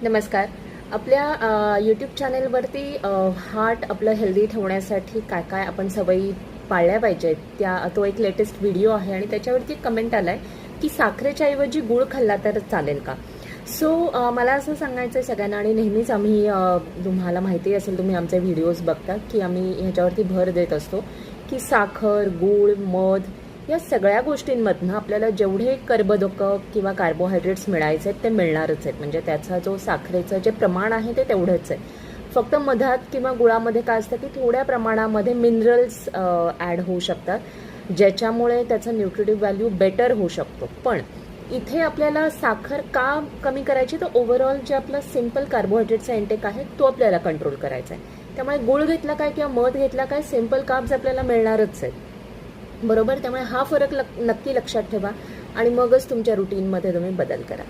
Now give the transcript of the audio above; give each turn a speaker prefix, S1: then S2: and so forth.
S1: नमस्कार. आपल्या YouTube चॅनेलवरती heart आपलं हेल्दी ठेवण्यासाठी काय काय आपण सवयी पाळल्या पाहिजेत तो एक लेटेस्ट व्हिडिओ आहे आणि त्याच्यावरती कमेंट आलाय की साखरेच्या ऐवजी गूळ खाल्ला तर चालेल का. सो मला असं सांगायचं आहे सगळ्यांना आणि नेहमीच आम्ही तुम्हाला माहिती असेल, तुम्ही आमचे व्हिडिओज बघता की आम्ही ह्याच्यावरती भर देत असतो की साखर, गूळ, मध या सगळ्या गोष्टींमधनं आपल्याला जेवढे कर्बोदक किंवा कार्बोहायड्रेट्स मिळायचे आहेत ते मिळणारच आहेत. म्हणजे त्याचा जो साखरेचं जे प्रमाण आहे ते तेवढंच आहे. फक्त मधात किंवा गुळामध्ये काय असतं की थोड्या प्रमाणामध्ये मिनरल्स ॲड होऊ शकतात, ज्याच्यामुळे त्याचा न्यूट्रिटिव्ह व्हॅल्यू बेटर होऊ शकतो. पण इथे आपल्याला साखर का कमी करायची, तर ओव्हरऑल जे आपलं सिम्पल कार्बोहायड्रेटचा इंटेक आहे तो आपल्याला कंट्रोल करायचा आहे. त्यामुळे गुळ घेतला काय किंवा मध घेतला काय, सिम्पल कार्ब्स आपल्याला मिळणारच आहेत, बरोबर. त्यामुळे हा फरक नक्की लक्षात ठेवा आणि मगच तुमच्या रुटीनमध्ये तुम्ही बदल करा.